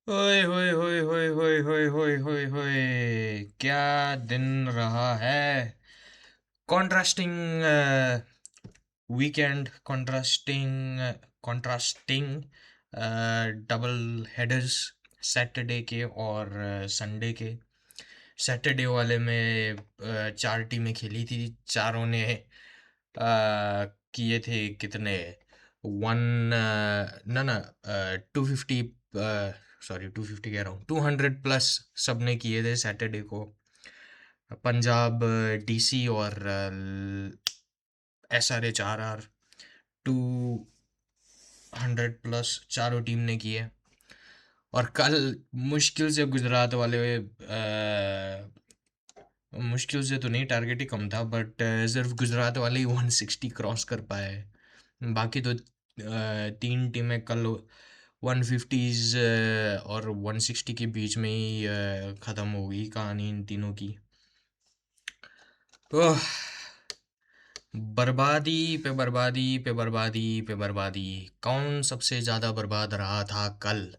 ओए होए होए होए होए होए होए होए होए, क्या दिन रहा है। Contrasting weekend, contrasting double headers, Saturday के और संडे के। सैटरडे वाले में चार टीमें खेली थी, चारों ने किए थे कितने, वन, ना ना, 250, सॉरी 250 कह रहा हूँ, 200 प्लस सबने किए थे सैटरडे को। पंजाब, डीसी और SRH RR, 200 प्लस चारों टीम ने किए। और कल मुश्किल से गुजरात वाले, मुश्किल से तो नहीं, टारगेट ही कम था, बट सिर्फ गुजरात वाले ही 160 क्रॉस कर पाए। बाकी तो तीन टीमें कल 150s और 160 के बीच में ही ख़त्म हो गई कहानी इन तीनों की। ओह, बर्बादी पे बर्बादी पे बर्बादी पे बर्बादी। कौन सबसे ज़्यादा बर्बाद रहा था कल?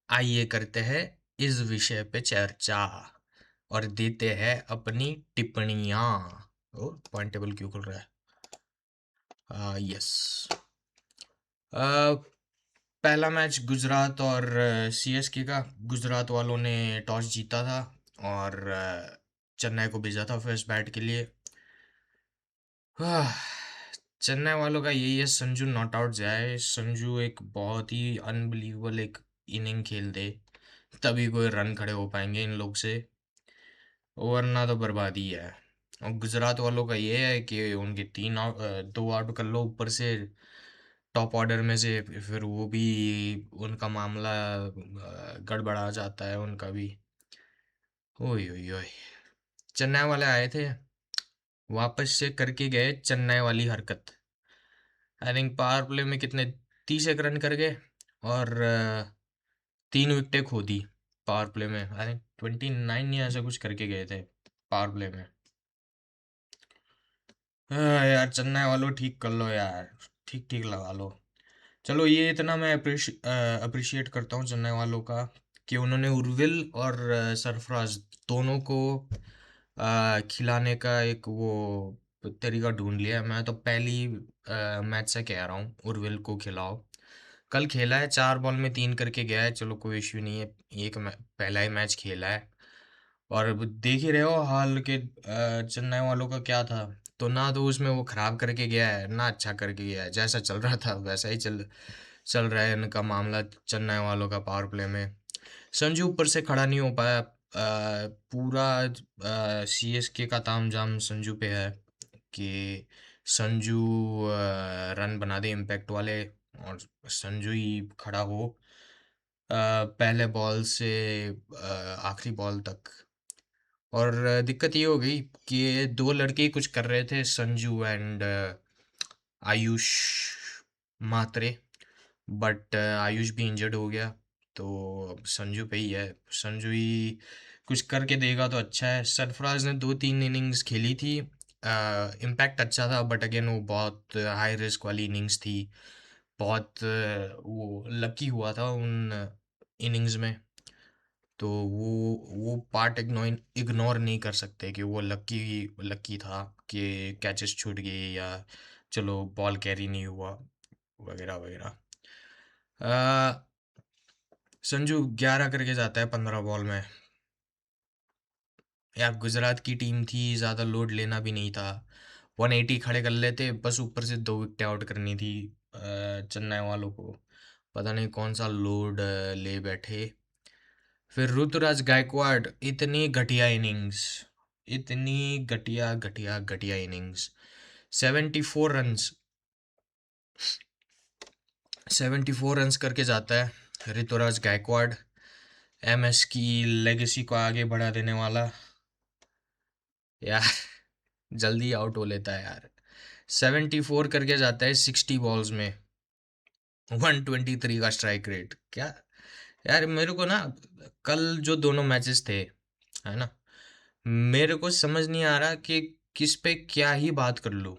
आइए करते हैं इस विषय पे चर्चा और देते हैं अपनी टिप्पणियाँ। ओ, पॉइंट टेबल क्यों खुल रहा है? यस। पहला मैच गुजरात और CSK का। गुजरात वालों ने टॉस जीता था और चेन्नई को भेजा था फर्स्ट बैट के लिए। आह, चेन्नई वालों का यही है, संजू नॉट आउट जाए, संजू एक बहुत ही अनबिलीवेबल एक इनिंग खेल दे, तभी कोई रन खड़े हो पाएंगे इन लोग से, वरना तो बर्बादी है। और गुजरात वालों का ये है कि उनके तीन आउट, दो आउट कर लो ऊपर से टॉप ऑर्डर में से, फिर वो भी उनका मामला गड़बड़ा जाता है उनका भी। ओए ओए ओए, चेन्नई वाले आए थे, वापस से करके गए चेन्नई वाली हरकत। आई थिंक पावर प्ले में कितने, 30 1 रन कर गए और तीन विकेटें खो दी पावर प्ले में। आई थिंक 29 या ऐसा कुछ करके गए थे पावर प्ले में। यार चेन्नई वालों, ठीक कर लो यार, ठीक ठीक लगा लो। चलो, ये इतना मैं अप्रिशिएट करता हूँ चेन्नई वालों का कि उन्होंने उर्विल और सरफराज दोनों को खिलाने का एक वो तरीका ढूंढ लिया। मैं तो पहली मैच से कह रहा हूँ उर्विल को खिलाओ। कल खेला है, 4 बॉल में 3 करके गया है, चलो कोई इश्यू नहीं है। पहला ही मैच खेला है और अब देख ही रहे हो हाल के चेन्नई वालों का क्या था। तो ना तो उसमें वो खराब करके गया है, ना अच्छा करके गया है, जैसा चल रहा था वैसा ही चल चल रहा है इनका मामला चेन्नई वालों का पावर प्ले में। संजू ऊपर से खड़ा नहीं हो पाया, पूरा CSK का तामझाम संजू पे है कि संजू रन बना दे इम्पैक्ट वाले, और संजू ही खड़ा हो पहले बॉल से आखिरी बॉल तक। और दिक्कत ये हो गई कि ये दो लड़के ही कुछ कर रहे थे, संजू एंड आयुष मात्रे, बट आयुष भी इंजर्ड हो गया, तो अब संजू पे ही है। संजू ही कुछ करके देगा तो अच्छा है। सरफराज ने 2 3 इनिंग्स खेली थी, इम्पैक्ट अच्छा था, बट अगेन वो बहुत हाई रिस्क वाली इनिंग्स थी। बहुत वो लकी हुआ था उन इनिंग्स में, तो वो पार्ट इग्नोर नहीं कर सकते कि वो लकी लकी था कि कैचेस छूट गए या चलो बॉल कैरी नहीं हुआ वगैरह वगैरह। संजू 11 करके जाता है 15 बॉल में। यार गुजरात की टीम थी, ज़्यादा लोड लेना भी नहीं था, 180 खड़े कर लेते बस, ऊपर से 2 विकेटें आउट करनी थी चेन्नई वालों को। पता नहीं कौन सा लोड ले बैठे। फिर ऋतुराज गायकवाड, इतनी घटिया इनिंग्स, इतनी घटिया घटिया घटिया इनिंग्स। 74 रन्स, 74 रन्स करके जाता है ऋतुराज गायकवाड, MS की लेगेसी को आगे बढ़ा देने वाला। यार जल्दी आउट हो लेता है यार, 74 करके जाता है 60 बॉल्स में, 123 का स्ट्राइक रेट। क्या यार, मेरे को ना कल जो दोनों मैचेस थे, है ना, मेरे को समझ नहीं आ रहा कि किस पे क्या ही बात कर लूं,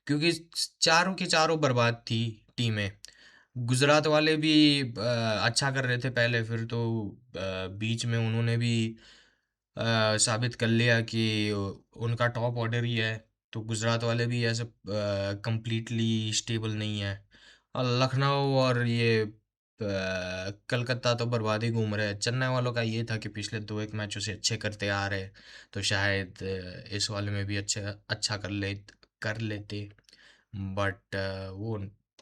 क्योंकि चारों की चारों बर्बाद थी टीमें। गुजरात वाले भी अच्छा कर रहे थे पहले, फिर तो बीच में उन्होंने भी साबित कर लिया कि उनका टॉप ऑर्डर ही है। तो गुजरात वाले भी ऐसे कंप्लीटली स्टेबल नहीं है। और लखनऊ और ये कलकत्ता तो बर्बादी घूम रहे हैं। चेन्नई वालों का ये था कि पिछले दो एक मैचों से अच्छे करते आ रहे, तो शायद इस वाले में भी अच्छा अच्छा कर लेते। बट वो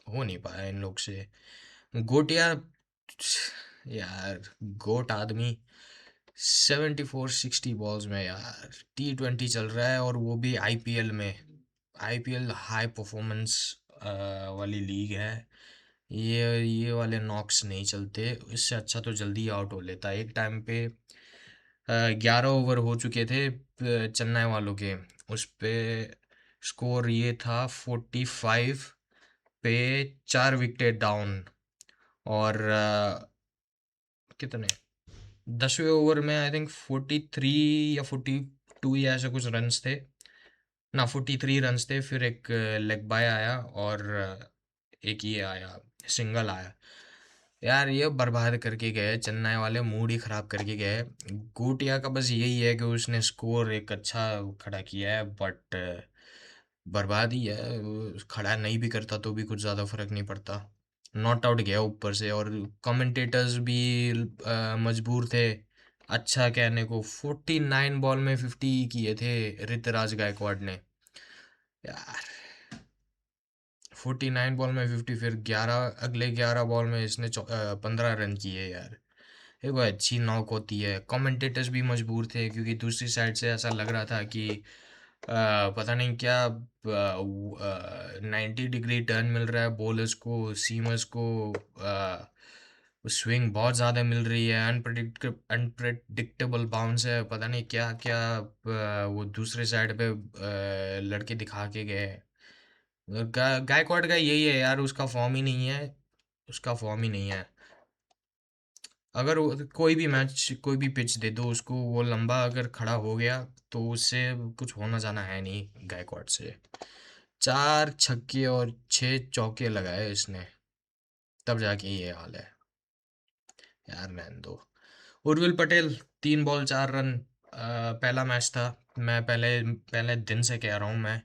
हो नहीं पाया इन लोग से। गोटिया यार, गोट आदमी 74-60 बॉल्स में यार, T20 चल रहा है और वो भी आईपीएल में। आईपीएल हाई परफॉर्मेंस वाली लीग है। ये वाले नॉक्स नहीं चलते। इससे अच्छा तो जल्दी आउट हो लेता। एक टाइम पे 11 ओवर हो चुके थे चेन्नई वालों के। उस पे स्कोर ये था 45 पे, 4 विकेट डाउन। और कितने 10वें ओवर में आई थिंक 43 या 42 या ऐसे कुछ रन्स थे ना, 43 रन्स थे। फिर एक लेग बाय आया और एक ये आया, सिंगल आया। यार ये बर्बाद करके गए चेन्नई वाले, मूड ही खराब करके गए। गोटिया का बस यही है कि उसने स्कोर एक अच्छा खड़ा किया है, बट बर्बाद ही है। वो खड़ा नहीं भी करता तो भी कुछ ज़्यादा फर्क नहीं पड़ता। नॉट आउट गया ऊपर से, और कमेंटेटर्स भी मजबूर थे अच्छा कहने को। 49 बॉल में 50 किए थे ऋतुराज गायकवाड़ ने यार। 49 बॉल में 50, फिर 11 बॉल में इसने 15 रन किए यार। ये कोई अच्छी नॉक होती है। कमेंटेटर्स भी मजबूर थे क्योंकि दूसरी साइड से ऐसा लग रहा था कि पता नहीं क्या 90 डिग्री टर्न मिल रहा है बॉलर्स को, सीमर्स को। स्विंग बहुत ज़्यादा मिल रही है, अनप्रेडिक्टेबल बाउंस है, पता नहीं क्या क्या वो दूसरे साइड पे लड़के दिखा के गए। गायकवाड का यही है यार, उसका फॉर्म ही नहीं है। उसका फॉर्म ही नहीं है। अगर कोई भी मैच, कोई भी पिच दे दो उसको, वो लंबा अगर खड़ा हो गया तो उससे कुछ होना जाना है नहीं गायकवाड से। 4 छक्के और 6 चौके लगाए इसने, तब जाके ये हाल है यार। रहने दो। Urvil Patel 3 ball 4 run. पहला मैच था। मैं पहले पहले दिन से कह रहा हूँ मैं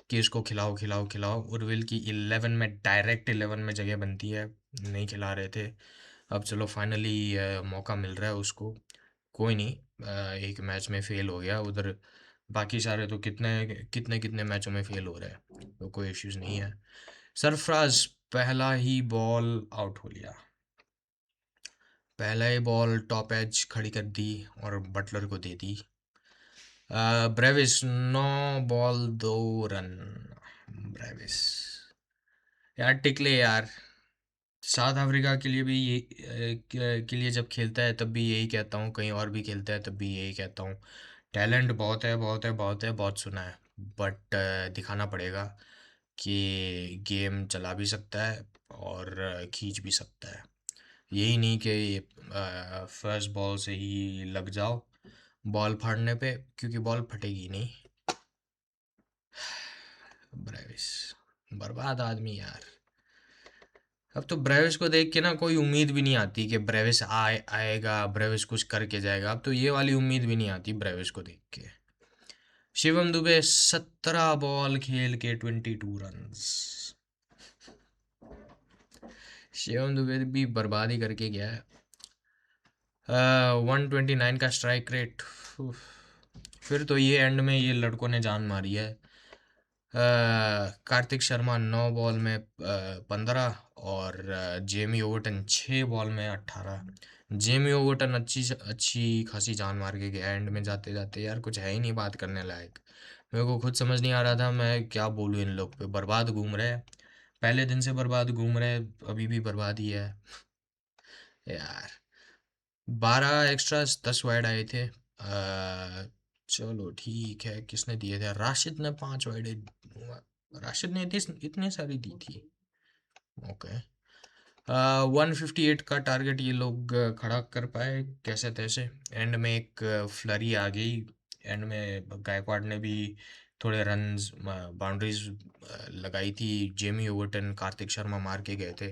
कि इसको खिलाओ खिलाओ खिलाओ। उर्विल की 11 में, डायरेक्ट 11 में जगह बनती है, नहीं खिला रहे थे। अब चलो फाइनली मौका मिल रहा है उसको। कोई नहीं, एक मैच में फेल हो गया उधर, बाकी सारे तो कितने कितने कितने मैचों में फेल हो रहे हैं, तो कोई इश्यूज नहीं है। सरफराज पहला ही बॉल आउट हो लिया। पहला ही बॉल टॉप एज खड़ी कर दी और बटलर को दे दी। Brevis 9 ball 2 run. ब्रेविस यार टिकले यार। साउथ अफ्रीका के लिए भी ये के लिए जब खेलता है तब भी यही कहता हूँ, कहीं और भी खेलता है तब भी यही कहता हूँ। टैलेंट बहुत है, बहुत है, बहुत है, बहुत सुना है। बट दिखाना पड़ेगा कि गेम चला भी सकता है और खींच भी सकता है। यही नहीं कि फर्स्ट बॉल से ही लग जाओ बॉल फाड़ने पे, क्योंकि बॉल फटेगी नहीं। ब्रेविस बर्बाद आदमी यार। अब तो ब्रेविस को देख के ना कोई उम्मीद भी नहीं आती कि ब्रेविस आएगा, ब्रेविस कुछ करके जाएगा। अब तो ये वाली उम्मीद भी नहीं आती ब्रेविस को देख के। शिवम दुबे 17 बॉल खेल के 22 रन्स। शिवम दुबे भी बर्बादी करके गया है। 129 का स्ट्राइक रेट। फिर तो ये एंड में ये लड़कों ने जान मारी है। कार्तिक शर्मा 9 बॉल में 15, और जेमी ओवर्टन 6 बॉल में 18। जेमी ओवर्टन अच्छी अच्छी खासी जान मार के गया एंड में जाते जाते यार, कुछ है ही नहीं बात करने लायक। मेरे को खुद समझ नहीं आ रहा था मैं क्या बोलूँ। इन लोग पे बर्बाद घूम रहे हैं, पहले दिन से बर्बाद घूम रहे हैं, अभी भी बर्बाद ही है यार। 12 एक्स्ट्रा 10 वाइड आए थे। चलो ठीक है, किसने दिए थे? राशिद ने 5 वाइड, राशिद ने इतनी सारी दी थी। ओके। 158 का टारगेट ये लोग खड़ा कर पाए कैसे तैसे। एंड में एक फ्लरी आ गई। एंड में गायकवाड़ ने भी थोड़े रन्स, बाउंड्रीज लगाई थी। जेमी ओवर्टन कार्तिक शर्मा मार के गए थे।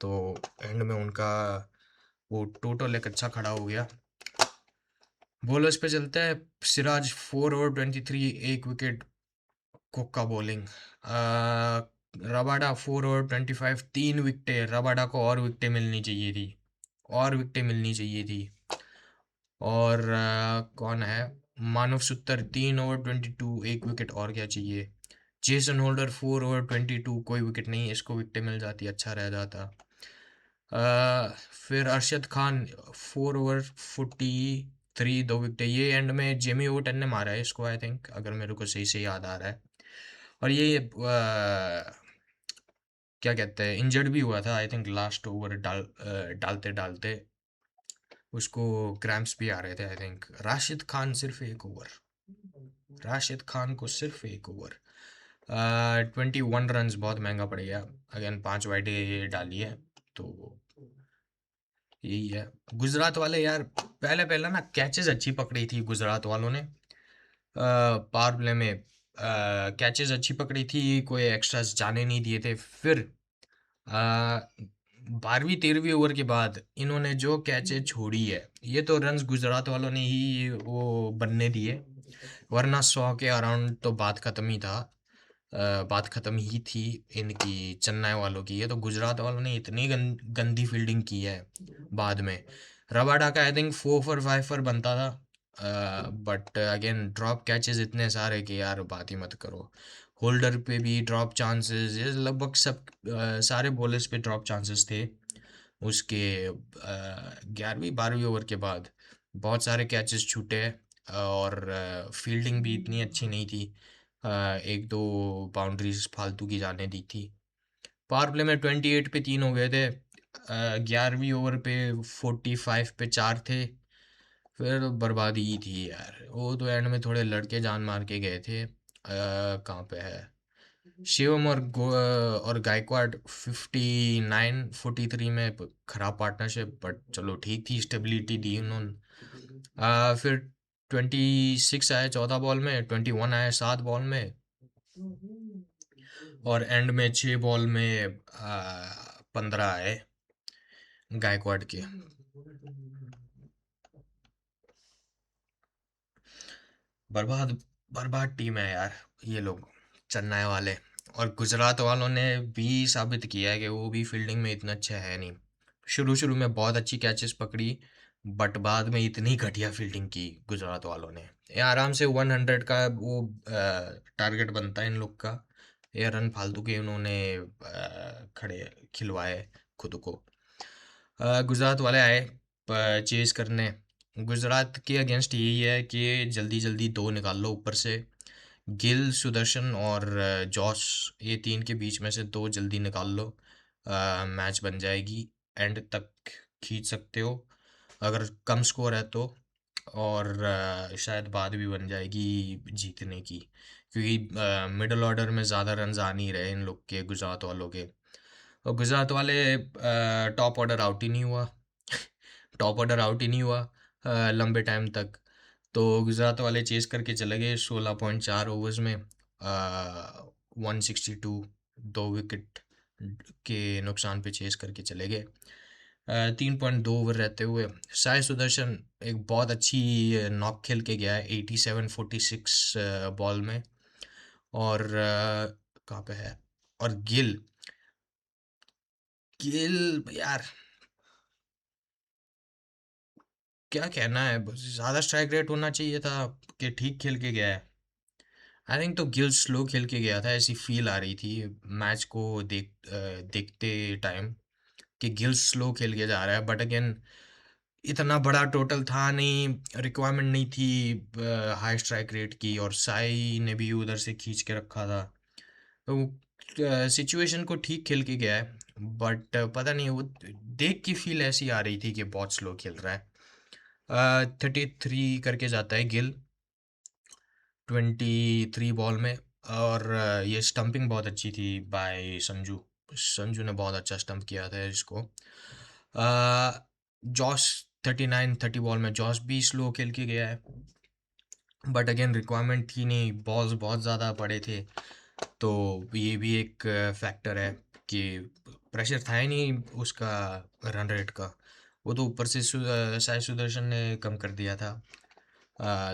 तो एंड में उनका वो टोटल एक अच्छा खड़ा हो गया। बॉलर्स पे चलते हैं। सिराज 4 ओवर 23, 1 विकेट, कोका बॉलिंग। रबाडा 4 ओवर 25, 3 विकेटें। रबाडा को और विकेटें मिलनी चाहिए थी, और विकेटें मिलनी चाहिए थी। और कौन है, मानव सुत्तर 3 ओवर 22, 1 विकेट, और क्या चाहिए। जेसन होल्डर 4 ओवर 22, कोई विकेट नहीं, इसको विकेटें मिल जाती अच्छा रह जाता। फिर अरशद खान 4 ओवर 43, 2 विकेटें। ये एंड में जेमी ओवटन ने मारा है इसको, आई थिंक, अगर मेरे को सही से याद आ रहा है। और ये क्या कहते हैं, इंजर्ड भी हुआ था आई थिंक, लास्ट ओवर डालते डालते उसको क्रैम्प्स भी आ रहे थे आई थिंक। राशिद खान सिर्फ 1 ओवर, राशिद खान को सिर्फ 1 ओवर, 21 रन, बहुत महंगा पड़ गया। अगेन 5 वाइडें डाली है, तो यही है। गुजरात वाले यार पहले पहले ना कैचेस अच्छी पकड़ी थी गुजरात वालों ने, पावर प्ले में कैचेस अच्छी पकड़ी थी, कोई एक्स्ट्रास जाने नहीं दिए थे। फिर 12वीं 13वीं ओवर के बाद इन्होंने जो कैचेस छोड़ी है, ये तो रन्स गुजरात वालों ने ही वो बनने दिए, वरना 100 के अराउंड तो बात खत्म ही था। बात खत्म ही थी इनकी, चेन्नई वालों की। ये तो गुजरात वालों ने इतनी गंदी फील्डिंग की है बाद में। रबाडा का आई थिंक 4 for 5 बनता था, बट अगेन ड्रॉप कैचेस इतने सारे कि यार बात ही मत करो। होल्डर पे भी ड्रॉप चांसेस, ये लगभग सब सारे बॉलर्स पे ड्रॉप चांसेस थे उसके। 11वीं 12वीं ओवर के बाद बहुत सारे कैचेस छूटे, और फील्डिंग भी इतनी अच्छी नहीं थी। एक दो बाउंड्रीज फालतू की जाने दी थी। पावर प्ले में 28 पे 3 हो गए थे। 11वीं ओवर पे 45 पे 4 थे। फिर बर्बादी ही थी यार, वो तो एंड में थोड़े लड़के जान मार के गए थे। कहाँ पे है, शिवम और गायकवाड 59 43 में खराब पार्टनरशिप, बट चलो ठीक थी, स्टेबिलिटी दी उन्होंने। फिर 26 आए 14 बॉल में, 21 आए 7 बॉल में, और एंड में 6 बॉल में 15 आए गायकवाड के। बर्बाद बर्बाद टीम है यार ये लोग, चेन्नई वाले। और गुजरात वालों ने भी साबित किया है कि वो भी फील्डिंग में इतना अच्छा है नहीं। शुरू शुरू में बहुत अच्छी कैचेस पकड़ी, बट बाद में इतनी घटिया फील्डिंग की गुजरात वालों ने। ये आराम से 100 का वो टारगेट बनता है इन लोग का, ये रन फालतू के उन्होंने खड़े खिलवाए खुद को। गुजरात वाले आए चेज करने। गुजरात के अगेंस्ट यही है कि जल्दी जल्दी दो निकाल लो ऊपर से। गिल, सुदर्शन और जॉस, ये तीन के बीच में से दो जल्दी निकाल लो, मैच बन जाएगी। एंड तक खींच सकते हो अगर कम स्कोर है तो, और शायद बाद भी बन जाएगी जीतने की, क्योंकि मिडल ऑर्डर में ज़्यादा रन आ नहीं रहे इन लोग के, गुजरात वालों के। और गुजरात वाले टॉप ऑर्डर आउट ही नहीं हुआ। टॉप ऑर्डर आउट ही नहीं हुआ लंबे टाइम तक। तो गुजरात वाले चेस करके चले गए 16.4 ओवर्स में 162, 2 विकेट के नुकसान पे चेस करके चले गए। 3.2 ओवर रहते हुए साई सुदर्शन एक बहुत अच्छी नॉक खेल के गया है 87 46 बॉल में। और कहाँ पे है, और गिल, गिल यार क्या कहना है, बस ज़्यादा स्ट्राइक रेट होना चाहिए था कि ठीक खेल के गया है। आई थिंक तो गिल स्लो खेल के गया था, ऐसी फील आ रही थी मैच को देखते टाइम कि गिल स्लो खेल के जा रहा है। बट अगेन इतना बड़ा टोटल था नहीं, रिक्वायरमेंट नहीं थी हाई स्ट्राइक रेट की, और साई ने भी उधर से खींच के रखा था। तो सिचुएशन को ठीक खेल के गया है, बट पता नहीं वो देख की फील ऐसी आ रही थी कि बहुत स्लो खेल रहा है। 33 करके जाता है गिल 23 बॉल में। और ये स्टंपिंग बहुत अच्छी थी बाय संजू, संजू ने बहुत अच्छा स्टंप किया था इसको। जॉस 30 बॉल में जॉस भी स्लो खेल के गया है, बट अगेन रिक्वायरमेंट थी नहीं, बॉल्स बहुत ज़्यादा पड़े थे। तो ये भी एक फैक्टर है कि प्रेशर था ही नहीं उसका रन रेट का। वो तो ऊपर से साई सुदर्शन ने कम कर दिया था।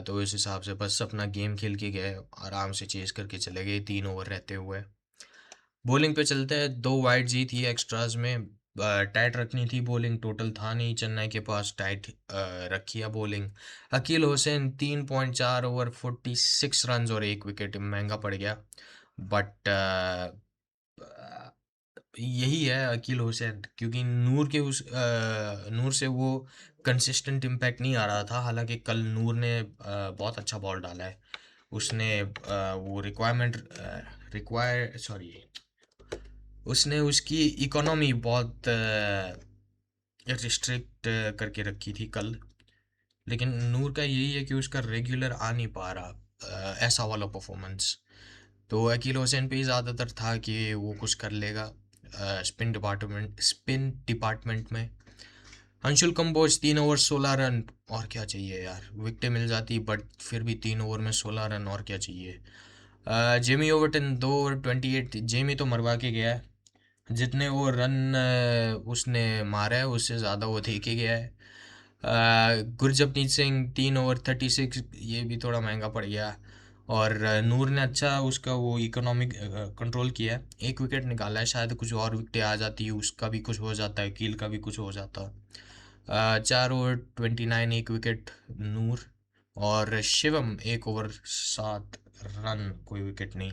तो इस हिसाब से बस अपना गेम खेल के गए, आराम से चेस करके चले गए 3 ओवर रहते हुए। बॉलिंग पे चलते हैं। 2 वाइड जी थी एक्स्ट्राज में। टाइट रखनी थी बॉलिंग, टोटल था नहीं चेन्नई के पास, टाइट रखी है bowling. Akeel Hossain 3.4 over 46 run और 1 विकेट, महंगा पड़ गया। बट यही है अकील हुसैन, क्योंकि नूर से वो कंसिस्टेंट इम्पैक्ट नहीं आ रहा था। हालांकि कल नूर ने बहुत अच्छा बॉल डाला है। उसने वो उसने उसकी इकोनॉमी बहुत रिस्ट्रिक्ट करके रखी थी कल। लेकिन नूर का यही है कि उसका रेगुलर आ नहीं पा रहा ऐसा वाला परफॉर्मेंस। तो अकील हुसैन पे ही ज़्यादातर था कि वो कुछ कर लेगा स्पिन डिपार्टमेंट में। अंशुल कंबोज 3 ओवर 16 रन, और क्या चाहिए यार, विकेटें मिल जाती बट फिर भी 3 ओवर में 16 रन, और क्या चाहिए। जेमी ओवर्टन 2 ओवर 28, जेमी तो मरवा के गया है। जितने वो रन उसने मारा है उससे ज़्यादा वो दे के गया है। गुरजपनीत सिंह 3 ओवर 36, ये भी थोड़ा महंगा पड़ गया। और नूर ने अच्छा उसका वो इकोनॉमिक कंट्रोल किया है, 1 विकेट निकाला है। शायद कुछ और विकेटें आ जाती है, उसका भी कुछ हो जाता है, कील का भी कुछ हो जाता। 4 ओवर 29, 1 विकेट नूर। और शिवम 1 ओवर 7 रन, कोई विकेट नहीं।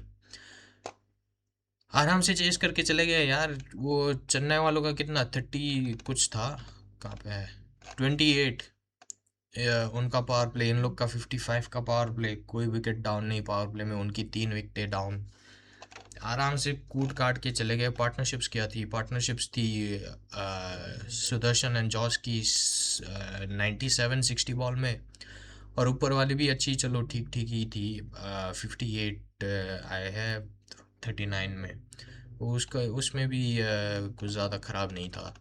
आराम से चेस करके चले गए यार। वो चेन्नई वालों का कितना 30 कुछ था, कहाँ पे है, 28 उनका पावर प्ले, इन लोग का 55 का पावर प्ले, कोई विकेट डाउन नहीं पावर प्ले में, उनकी 3 विकेटें डाउन। आराम से कूट काट के चले गए। पार्टनरशिप्स क्या थी, पार्टनरशिप्स थी सुदर्शन एंड जॉस की 97 60 बॉल में। और ऊपर वाली भी अच्छी, चलो ठीक ठीक ही थी, 58 आए हैं 39 में। उसका उसमें भी कुछ ज़्यादा ख़राब नहीं था।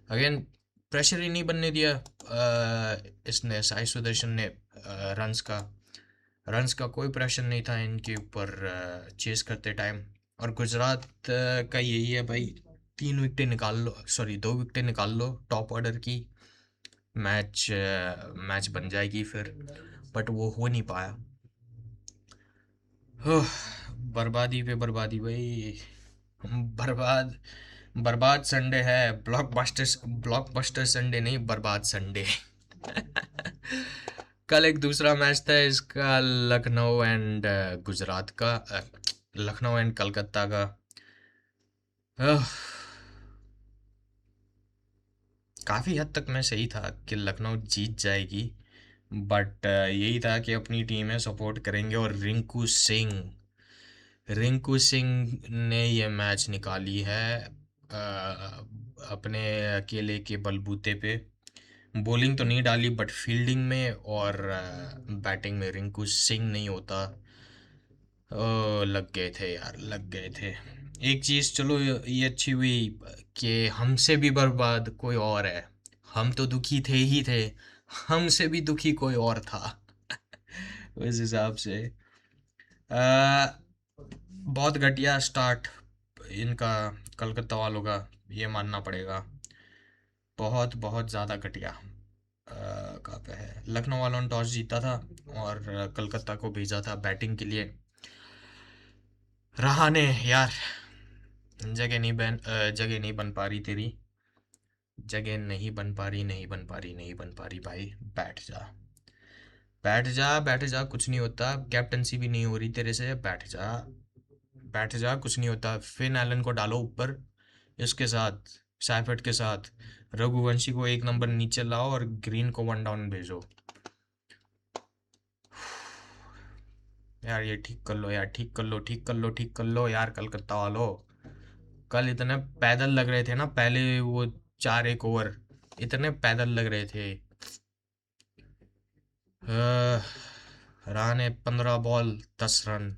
अगेन प्रेशर ही नहीं बनने दिया इसने, साई सुदर्शन ने। रन्स का कोई प्रेशर नहीं था इनके ऊपर चेस करते टाइम। और गुजरात का यही है भाई, 3 विकेटें निकाल लो, सॉरी 2 विकेटें निकाल लो टॉप ऑर्डर की, मैच बन जाएगी फिर। बट वो हो नहीं पाया। ओह, बर्बादी पे बर्बादी भाई। बर्बाद बर्बाद संडे है, ब्लॉकबस्टर संडे नहीं, बर्बाद संडे। कल एक दूसरा मैच था इसका, लखनऊ एंड गुजरात का, लखनऊ एंड कलकत्ता का। आह, काफ़ी हद तक मैं सही था कि लखनऊ जीत जाएगी। बट यही था कि अपनी टीम है, सपोर्ट करेंगे। और रिंकू सिंह ने ये मैच निकाली है अपने अकेले के बलबूते पे। बॉलिंग तो नहीं डाली बट फील्डिंग में और बैटिंग में रिंकू सिंह नहीं होता। ओ, लग गए थे यार, लग गए थे। एक चीज़ चलो ये अच्छी हुई कि हमसे भी बर्बाद कोई और है। हम तो दुखी थे ही थे, हमसे भी दुखी कोई और था। उस हिसाब से अ, बहुत घटिया स्टार्ट इनका, कलकत्ता वालों का, ये मानना पड़ेगा। बहुत बहुत ज़्यादा घटिया। कहाँ पे है, लखनऊ वालों ने टॉस जीता था और कलकत्ता को भेजा था बैटिंग के लिए। रहाने यार, जगह नहीं बन पा रही तेरी, जगह नहीं बन पा रही, नहीं बन पा रही, नहीं बन पा रही भाई। बैठ जा, बैठ जा, बैठ जा, कुछ नहीं होता। कैप्टनसी भी नहीं हो रही तेरे से, बैठ जा, बैठ जा, कुछ नहीं होता। फिन एलन को डालो ऊपर, इसके साथ सैफर्ट के साथ रघुवंशी को 1 नंबर नीचे लाओ और ग्रीन को 1 डाउन भेजो। यार ये ठीक कर लो यार, ठीक कर लो, ठीक कर लो, ठीक कर लो यार कलकत्ता वालों। कल इतने पैदल लग रहे थे ना, पहले वो 4 1 ओवर इतने पैदल लग रहे थे। Rane 15 ball 10 run,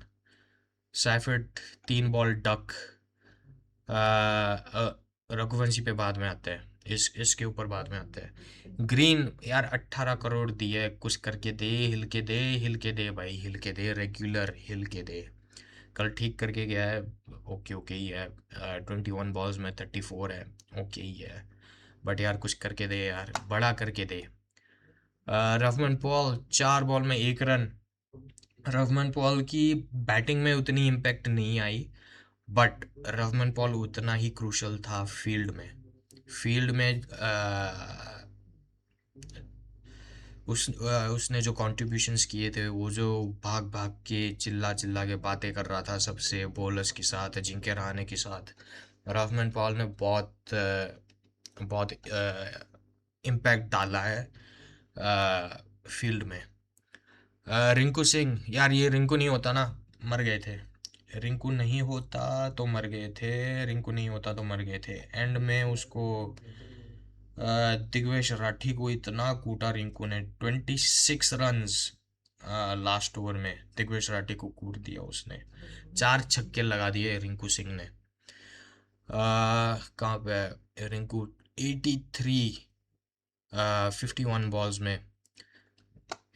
Seifert 3 ball duck. Raghuvanshi पे बाद में आते हैं, इसके ऊपर बाद में आते हैं। ग्रीन यार 18 करोड़ दिए, कुछ करके दे, हिल के दे, हिल के दे भाई, हिल के दे, रेगुलर हिल के दे। कल ठीक करके गया है, ओके ओके ही है। 21 बॉल्स में 34 है, ओके ही है। बट यार कुछ करके दे यार, बड़ा करके दे। रफमन पॉल 4 बॉल में 1 रन। रफमन पॉल की बैटिंग में उतनी इम्पैक्ट नहीं आई, बट रफमन पॉल उतना ही क्रूशल था फील्ड में उसने जो कॉन्ट्रीब्यूशंस किए थे, वो जो भाग भाग के चिल्ला चिल्ला के बातें कर रहा था सबसे, बॉलर्स के साथ, अजिंक्य रहाणे के साथ, रफमन पॉल ने बहुत बहुत इम्पैक्ट डाला है फील्ड में। रिंकू सिंह यार, ये रिंकू नहीं होता ना, मर गए थे। रिंकू नहीं होता तो मर गए थे, रिंकू नहीं होता तो मर गए थे। एंड में उसको दिग्वेश राठी को इतना कूटा रिंकू ने, 26 रन्स लास्ट ओवर में दिग्वेश राठी को कूट दिया उसने। 4 छक्के लगा दिए रिंकू सिंह ने। कहाँ पे रिंकू 83 51 बॉल्स में।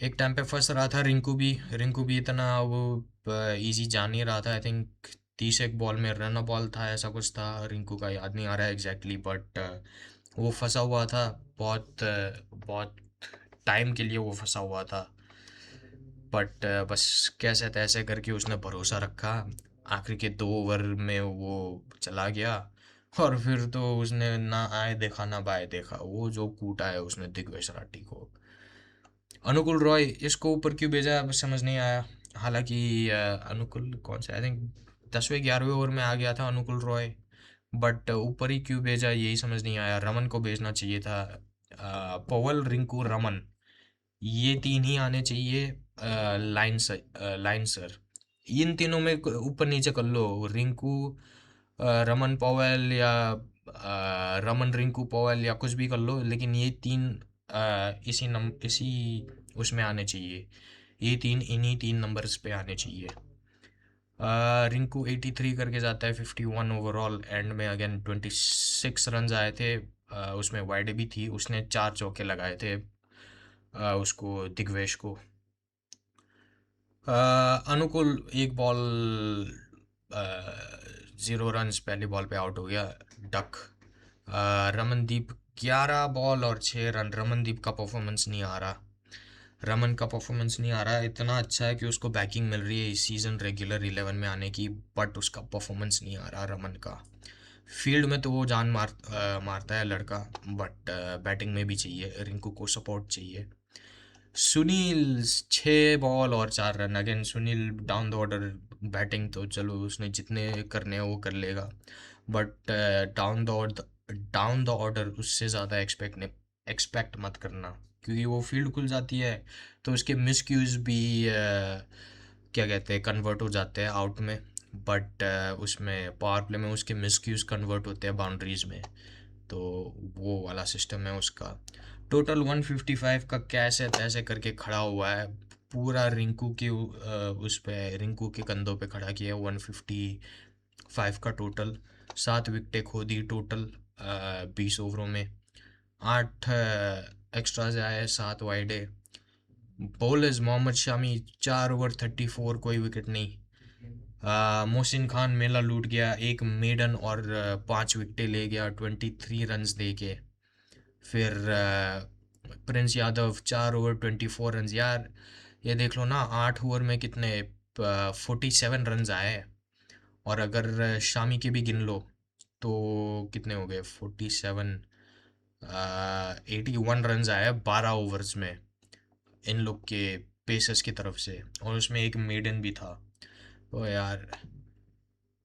एक टाइम पे फंस रहा था रिंकू भी इतना वो इजी जा नहीं रहा था। आई थिंक 30 एक बॉल में रन बॉल था, ऐसा कुछ था, रिंकू का याद नहीं आ रहा है एग्जैक्टली, बट वो फंसा हुआ था बहुत बहुत टाइम के लिए, वो फंसा हुआ था। बट बस कैसे तैसे करके उसने भरोसा रखा, आखिर के 2 ओवर में वो चला गया। और फिर तो उसने ना आए देखा ना बाय देखा, वो जो कूटा है उसने दिग्वेश राठी को। अनुकुल रॉय, इसको ऊपर क्यों भेजा समझ नहीं आया। हालांकि अनुकुल कौन सा, आई थिंक 10वें 11वें ओवर में आ गया था अनुकुल रॉय, बट ऊपर ही क्यों भेजा यही समझ नहीं आया। रमन को भेजना चाहिए था। पवल, रिंकू, रमन, ये 3 ही आने चाहिए। लाइन सर, इन तीनों में ऊपर नीचे कर लो, रिंकू रमन पवेल, या रमन रिंकू पवेल, या कुछ भी कर लो, लेकिन ये 3 इसी उसमें आने चाहिए। ये 3 इन्हीं 3 नंबर्स पे आने चाहिए। रिंकू 83 करके जाता है, 51 ओवरऑल। एंड में अगेन 26 रन आए थे। उसमें वाइड भी थी, उसने 4 चौके लगाए थे उसको, दिग्वेश को। अनुकुल 1 बॉल 0 रन्स, पहली बॉल पे आउट हो गया, डक। रमनदीप 11 बॉल और 6 रन। रमनदीप का परफॉर्मेंस नहीं आ रहा, रमन का परफॉर्मेंस नहीं आ रहा। इतना अच्छा है कि उसको बैकिंग मिल रही है इस सीज़न रेगुलर 11 में आने की, बट उसका परफॉर्मेंस नहीं आ रहा रमन का। फील्ड में तो वो जान मारता है लड़का, बट बैटिंग में भी चाहिए, रिंकू को सपोर्ट चाहिए। सुनील 6 बॉल और 4 run. Again Sunil down the order batting, तो चलो उसने जितने करने हैं वो कर लेगा, बट डाउन द ऑर्डर उससे ज़्यादा एक्सपेक्ट मत करना, क्योंकि वो फील्ड खुल जाती है तो उसके मिसक्यूज भी क्या कहते हैं, कन्वर्ट हो जाते हैं आउट में। बट उसमें पावर प्ले में उसके मिसक्यूज कन्वर्ट होते हैं बाउंड्रीज में, तो वो वाला सिस्टम है उसका। टोटल 155 का कैसे तैसे करके खड़ा हुआ है, पूरा रिंकू के उस पे, रिंकू के कंधों पे खड़ा किया है। 155 का टोटल, 7 विकेटें खो दी टोटल 20 ओवरों में। 8 एक्स्ट्रा से आए, 7 वाइडे। बॉलर्स मोहम्मद शामी 4 ओवर 34, कोई विकेट नहीं। मोहसिन खान मेला लूट गया, 1 मेडन और 5 विकेटें ले गया, 23 रन्स दे के। फिर प्रिंस यादव 4 ओवर 24 रन्स। यार ये देख लो ना, 8 ओवर में कितने 47 रन्स आए हैं। और अगर शामी के भी गिन लो तो कितने हो गए, 47, 81 रन्स आए 12 ओवर्स में इन लोग के पेसर्स की तरफ से, और उसमें 1 मेडन भी था। तो यार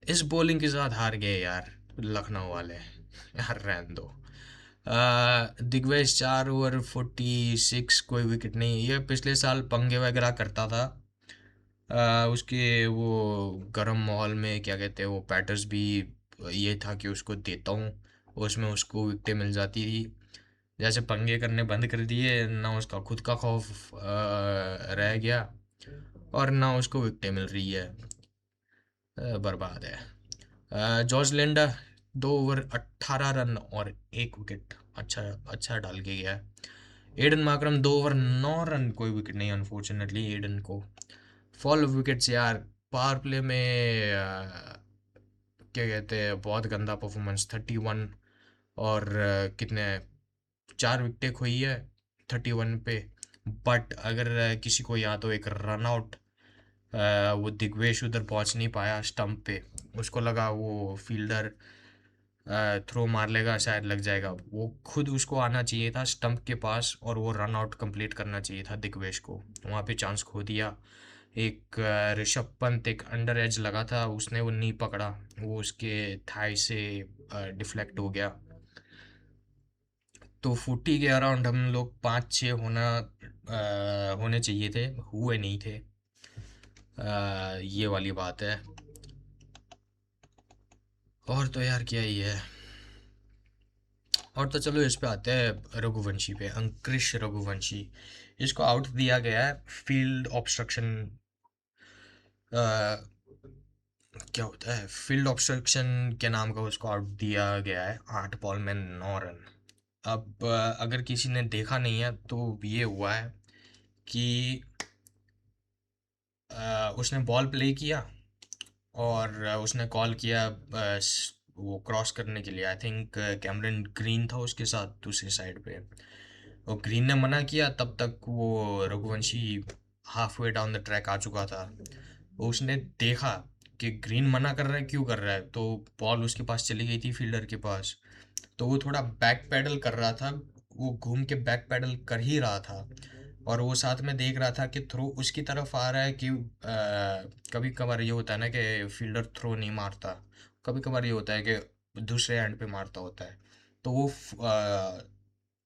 इस बॉलिंग के साथ हार गए यार लखनऊ वाले, यार रहने दो। दिग्वेश 4 ओवर 46, कोई विकेट नहीं। ये पिछले साल पंगे वगैरह करता था, उसके वो गर्म माहौल में क्या कहते हैं वो पैटर्स भी, ये था कि उसको देता हूँ, उसमें उसको विकेटें मिल जाती थी। जैसे पंगे करने बंद कर दिए ना, उसका खुद का खौफ रह गया, और ना उसको विकेटें मिल रही है। बर्बाद है। जॉर्ज लिंडा 2 ओवर 18 रन और 1 विकेट, अच्छा अच्छा डाल के गया है। एडन माकरम 2 ओवर 9 रन, कोई विकेट नहीं अनफॉर्चुनेटली एडन को। फॉल ऑफ विकेट्स यार, पावर प्ले में क्या कहते हैं, बहुत गंदा परफॉर्मेंस, 31। और कितने, 4 विकेटें खोई है 31 पे। बट अगर किसी को याद हो, एक रन आउट, वो दिग्वेश उधर पहुंच नहीं पाया स्टंप पे। उसको लगा वो फील्डर थ्रो मार लेगा, शायद लग जाएगा। वो खुद उसको आना चाहिए था स्टंप के पास और वो रन आउट कंप्लीट करना चाहिए था दिग्वेश को। वहाँ पे चांस खो दिया। एक ऋषभ पंत एक अंडर एज लगा था, उसने वो नहीं पकड़ा, वो उसके थाई से डिफ्लेक्ट हो गया। तो 40 के अराउंड हम लोग 5-6 होने चाहिए थे, हुए नहीं थे। ये वाली बात है। और तो यार क्या ही है। और तो चलो इस पे आते हैं, रघुवंशी पे, अंकृश रघुवंशी। इसको आउट दिया गया है फील्ड ऑब्स्ट्रक्शन। क्या होता है, फील्ड ऑब्स्ट्रक्शन के नाम का उसको आउट दिया गया है, 8 बॉल में 9 रन। अब अगर किसी ने देखा नहीं है तो ये हुआ है कि उसने बॉल प्ले किया और उसने कॉल किया वो क्रॉस करने के लिए। आई थिंक कैमरन ग्रीन था उसके साथ दूसरी साइड पे। और ग्रीन ने मना किया, तब तक वो Raghuvanshi half way down the track आ चुका था। उसने देखा कि ग्रीन मना कर रहा है, क्यों कर रहा है, तो बॉल उसके पास चली गई थी फील्डर के पास। तो वो थोड़ा बैक पैडल कर रहा था, वो घूम के बैक पैडल कर ही रहा था। और वो साथ में देख रहा था कि थ्रो उसकी तरफ आ रहा है कि कभी कभार ये होता है ना कि फील्डर थ्रो नहीं मारता, कभी कभार ये होता है कि दूसरे एंड पे मारता होता है। तो वो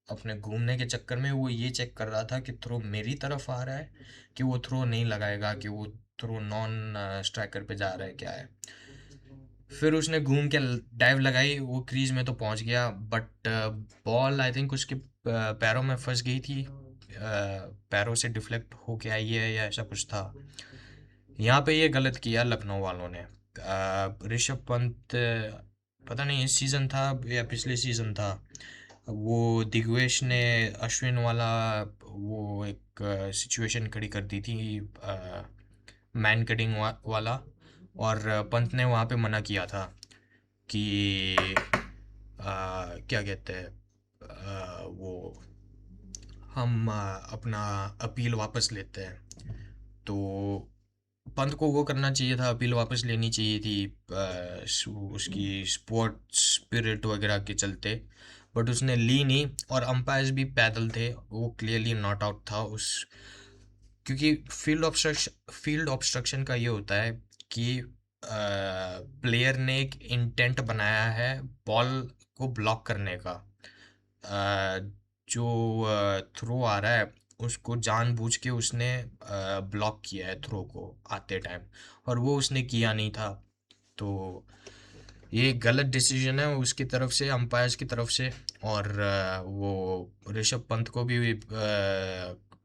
अपने घूमने के चक्कर में वो ये चेक कर रहा था कि थ्रो मेरी तरफ आ रहा है कि वो थ्रो नहीं लगाएगा, कि वो थ्रो नॉन स्ट्राइकर पे जा रहा है, क्या है। फिर उसने घूम के डाइव लगाई, वो क्रीज में तो पहुंच गया, बट बॉल आई थिंक उसके पैरों में फंस गई थी, पैरों से डिफ्लेक्ट होके आई है या ऐसा कुछ था। यहाँ पे ये गलत किया लखनऊ वालों ने। ऋषभ पंत पता नहीं इस सीज़न था या पिछले सीज़न था, वो दिग्वेश ने अश्विन वाला वो एक सिचुएशन खड़ी कर दी थी, मैन कटिंग वाला। और पंत ने वहाँ पे मना किया था कि क्या कहते हैं, वो हम अपना अपील वापस लेते हैं। तो पंत को वो करना चाहिए था, अपील वापस लेनी चाहिए थी उसकी स्पोर्ट्स स्पिरिट वगैरह के चलते। बट उसने ली नहीं, और अंपायर्स भी पैदल थे, वो क्लियरली नॉट आउट था उस। क्योंकि फील्ड ऑब्स्ट्रक्शन का ये होता है कि प्लेयर ने एक इंटेंट बनाया है बॉल को ब्लॉक करने का। जो थ्रो आ रहा है उसको जानबूझ के उसने ब्लॉक किया है थ्रो को आते टाइम, और वो उसने किया नहीं था। तो ये गलत डिसीजन है उसकी तरफ से, अंपायर्स की तरफ से। और वो ऋषभ पंत को भी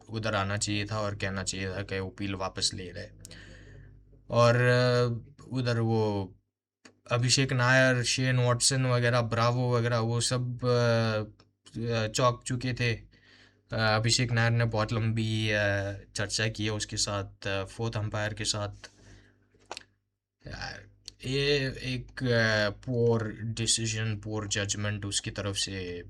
उधर आना चाहिए था और कहना चाहिए था कि अपील वापस ले रहे। और उधर वो अभिषेक नायर, शेन वॉटसन वगैरह, ब्रावो वगैरह, वो सब चौंक चुके थे। अभिषेक नायर ने बहुत लंबी चर्चा की है उसके साथ, फोर्थ अंपायर के साथ। यार, ये एक पोर डिसीजन, पोर जजमेंट उसकी तरफ से,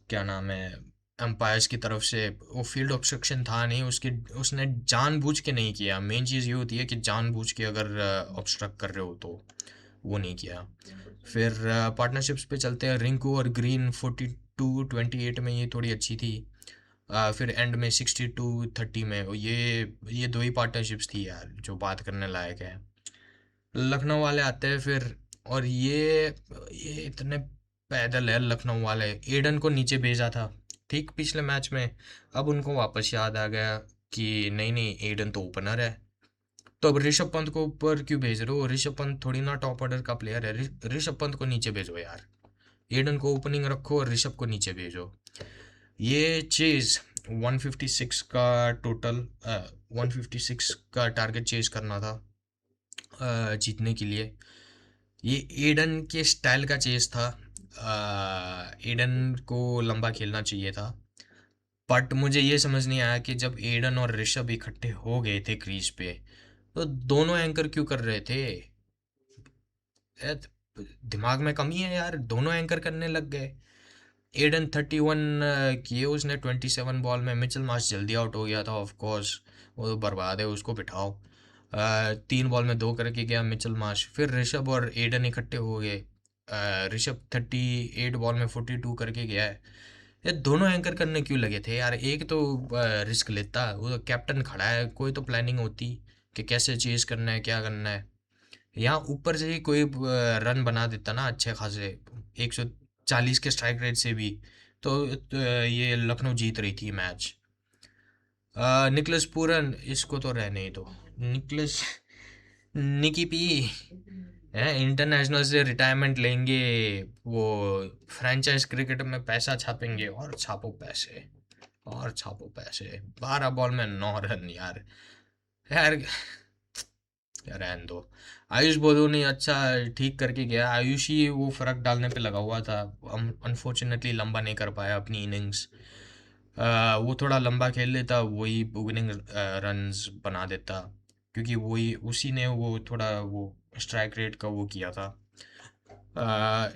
क्या नाम है, एम्पायर्स की तरफ से। वो फील्ड ऑब्स्ट्रक्शन था नहीं उसकी, उसने जानबूझ के नहीं किया। मेन चीज़ ये होती है कि जानबूझ के अगर ऑब्स्ट्रक्ट कर रहे हो तो वो नहीं किया। फिर पार्टनरशिप्स पे चलते हैं। रिंकू और ग्रीन 42-28 में ये थोड़ी अच्छी थी। फिर एंड में 62-30 में ये दो ही पार्टनरशिप्स थी यार जो बात करने लायक है। लखनऊ वाले आते हैं फिर, और ये इतने पैदल है लखनऊ वाले। एडन को नीचे भेजा था ठीक पिछले मैच में, अब उनको वापस याद आ गया कि नहीं नहीं एडन तो ओपनर है। तो अब ऋषभ पंत को ऊपर क्यों भेज रहे हो, ऋषभ पंत थोड़ी ना टॉप ऑर्डर का प्लेयर है। ऋषभ पंत को नीचे भेजो यार, एडन को ओपनिंग रखो और ऋषभ को नीचे भेजो। ये चीज़ 156 का टोटल, 156 का टारगेट चेज करना था जीतने के लिए। ये एडन के स्टाइल का चेस था। एडन को लंबा खेलना चाहिए था। बट मुझे ये समझ नहीं आया कि जब एडन और ऋषभ इकट्ठे हो गए थे क्रीज पे, तो दोनों एंकर क्यों कर रहे थे? यार, दिमाग में कमी है यार, दोनों एंकर करने लग गए। एडन 31 किए उसने 27 बॉल में। मिचेल मार्श जल्दी आउट हो गया था, ऑफ कोर्स। वो तो बर्बाद है, उसको बिठाओ। 3 बॉल में 2 करके गया मिचेल मार्श। फिर ऋषभ और एडन इकट्ठे हो गए। ऋषभ 38 बॉल में 42 करके गया है। ये दोनों एंकर करने क्यों लगे थे यार? एक तो रिस्क लेता, वो तो कैप्टन खड़ा है, कोई तो प्लानिंग होती कि कैसे चेज करना है, क्या करना है। यहाँ ऊपर से ही कोई रन बना देता ना अच्छे खासे, 140 के स्ट्राइक रेट से भी, तो ये लखनऊ जीत रही थी मैच। निकलस पूरन, इसको तो रहने ही दो। निकलस, निकी पी है, इंटरनेशनल से रिटायरमेंट लेंगे, वो फ्रेंचाइज क्रिकेट में पैसा छापेंगे, और छापो पैसे, और छापो पैसे। 12 बॉल में 9 रन यार। यार रहने दो। आयुष बोधोनी अच्छा ठीक करके गया। आयुष ही वो फर्क डालने पे लगा हुआ था। अनफॉर्चुनेटली लंबा नहीं कर पाया अपनी इनिंग्स। वो थोड़ा लंबा खेल लेता, वही विनिंग रन्स बना देता, क्योंकि वही उसी ने वो थोड़ा वो स्ट्राइक रेट का वो किया था।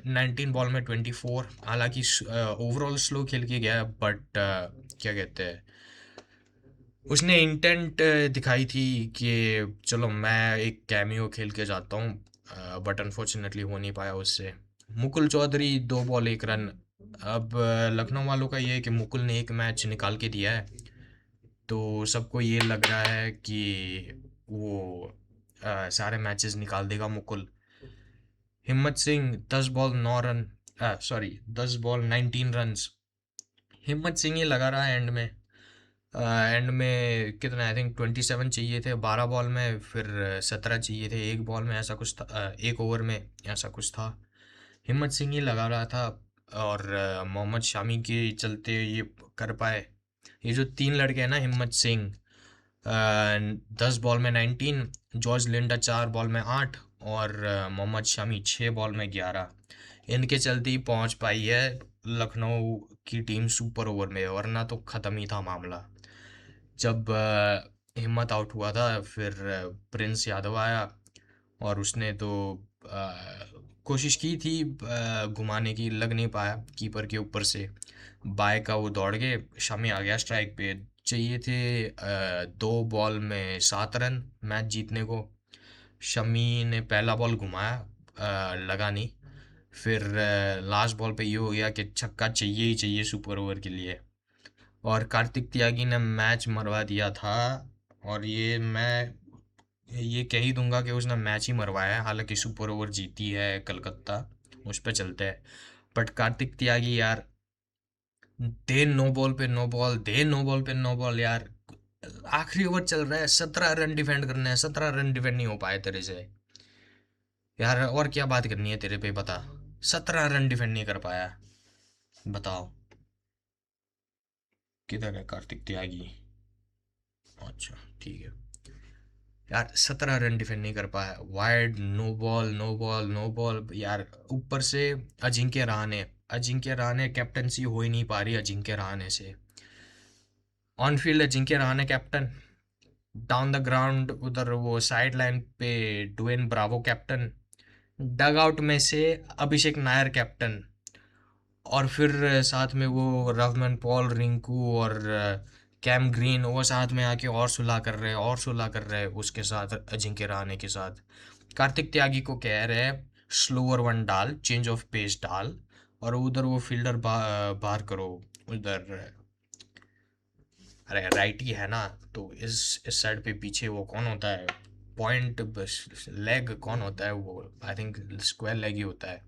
19 बॉल में 24, हालांकि ओवरऑल स्लो खेल के गया, बट क्या कहते हैं, उसने इंटेंट दिखाई थी कि चलो मैं एक कैमियो खेल के जाता हूँ, बट अनफॉर्चुनेटली हो नहीं पाया उससे। Mukul Choudhary 2 ball 1 run. अब लखनऊ वालों का ये है कि मुकुल ने एक मैच निकाल के दिया है, तो सबको ये लग रहा है कि वो सारे मैचेस निकाल देगा मुकुल। हिम्मत Singh 10 ball 9 run, sorry 10 ball 19 runs. हिम्मत सिंह ही लगा रहा है एंड में। एंड में कितना, आई थिंक 27 चाहिए थे 12 बॉल में, फिर 17 चाहिए थे 1 बॉल में, ऐसा कुछ था, 1 ओवर में, ऐसा कुछ था। हिम्मत सिंह ही लगा रहा था, और मोहम्मद शामी के चलते ये कर पाए। ये जो 3 लड़के हैं ना, हिम्मत सिंह 10 बॉल में 19, जॉर्ज लिंडा 4 बॉल में 8, और मोहम्मद शामी 6 बॉल में 11, इनके चलते ही पहुंच पाई है लखनऊ की टीम सुपर ओवर में, वरना तो ख़त्म ही था मामला। जब हिम्मत आउट हुआ था, फिर प्रिंस यादव आया, और उसने तो कोशिश की थी घुमाने की, लग नहीं पाया कीपर के ऊपर से। बाय का वो दौड़ के, शमी आ गया स्ट्राइक पे। चाहिए थे 2 बॉल में 7 रन मैच जीतने को। शमी ने पहला बॉल घुमाया, लगा नहीं। फिर लास्ट बॉल पे ये हो गया कि छक्का चाहिए ही चाहिए सुपर ओवर के लिए, और कार्तिक त्यागी ने मैच मरवा दिया था। और ये कह ही दूंगा कि उसने मैच ही मरवाया है, हालांकि सुपर ओवर जीती है कलकत्ता, उस पर चलते हैं। बट कार्तिक त्यागी यार, दे नो बॉल पे नो बॉल, दे नो बॉल पे नो बॉल यार। आखिरी ओवर चल रहा है, 17 रन डिफेंड करने हैं, 17 रन डिफेंड नहीं हो पाए तेरे से यार। और क्या बात करनी है तेरे पे, बता। 17 रन डिफेंड नहीं कर पाया, बताओ। किधर है कार्तिक त्यागी? अच्छा, ठीक है यार। 17 रन डिफेंड नहीं कर पाया, wide, no ball no ball no ball यार। ऊपर से अजिंक्य रहाणे कैप्टनसी हो ही नहीं पा रही अजिंक्य रहाणे से। On field Ajinkya Rahane captain, down the ground उधर वो साइड लाइन पे Dwayne Bravo captain, dugout में से अभिषेक नायर कैप्टन, और फिर साथ में वो रवमन पॉल, रिंकू और कैम ग्रीन, वो साथ में आके और सुलह कर रहे हैं, और सुलह कर रहे हैं उसके साथ, अजिंक्य रहाणे के साथ। कार्तिक त्यागी को कह रहे हैं स्लोअर वन डाल, चेंज ऑफ पेस डाल, और उधर वो फील्डर बाहर करो उधर। अरे राइट ही है ना, तो इस साइड पे पीछे वो कौन होता है, पॉइंट लेग कौन होता है वो, आई थिंक स्क्वायर लेग ही होता है।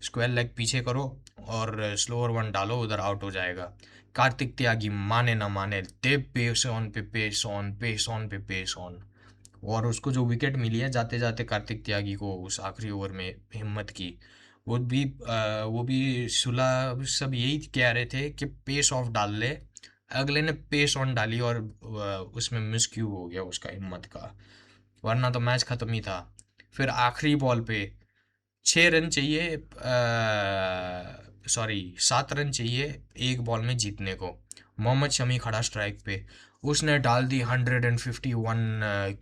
स्क्वायर लेग पीछे करो, और स्लोअर वन डालो, उधर आउट हो जाएगा। कार्तिक त्यागी माने ना माने, दे पेस ऑन पे पेस ऑन, पेस ऑन पे पेस ऑन। और उसको जो विकेट मिली है जाते जाते कार्तिक त्यागी को उस आखिरी ओवर में, हिम्मत की, वो भी सुलह, सब यही कह रहे थे कि पेस ऑफ डाल ले। अगले ने पेस ऑन डाली, और उसमें मिस क्यू हो गया उसका, हिम्मत का, वरना तो मैच खत्म ही था। फिर आखिरी बॉल पे 6 रन चाहिए, सॉरी 7 रन चाहिए 1 बॉल में जीतने को, मोहम्मद शमी खड़ा स्ट्राइक पे, उसने डाल दी 151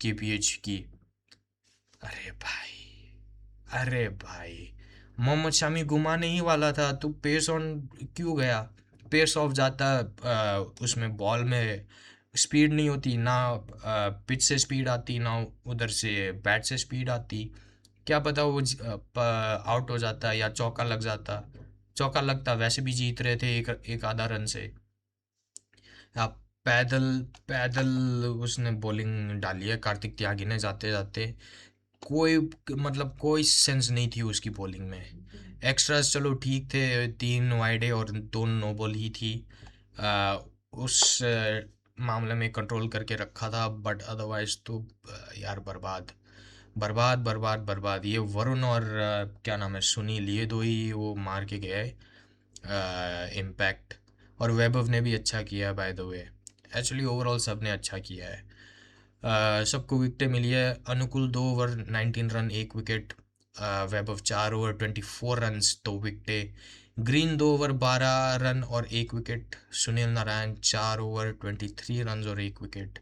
kph की। अरे भाई, अरे भाई, मोहम्मद शमी घुमाने ही वाला था, तू पेस ऑन क्यों गया? पेस ऑफ जाता, उसमें बॉल में स्पीड नहीं होती ना, पिच से स्पीड आती ना, उधर से बैट से स्पीड आती। क्या पता वो आउट हो जाता या चौका लग जाता। चौका लगता, वैसे भी जीत रहे थे एक एक आधा रन से। आप पैदल पैदल उसने बॉलिंग डाली है कार्तिक त्यागी ने जाते जाते। कोई मतलब कोई सेंस नहीं थी उसकी बॉलिंग में। एक्स्ट्रास चलो ठीक थे, 3 वाइडे और 2 नो बॉल ही थी। आ, उस मामले में कंट्रोल करके रखा था, बट अदरवाइज तो यार बर्बाद बर्बाद बर्बाद बर्बाद। ये वरुण और क्या नाम है, सुनील, ये दो ही वो मार के गए इम्पैक्ट। और वैभव ने भी अच्छा किया by the way. Actually overall सब ने अच्छा किया है। सबको विकेटें मिली है। Anukul 2 over 19 run 1 wicket. Vaibhav 4 over 24 runs 2 विकेटें। ग्रीन 2 ओवर 12 रन और 1 wicket. Sunil Narine 4 over 23 run और 1 विकेट।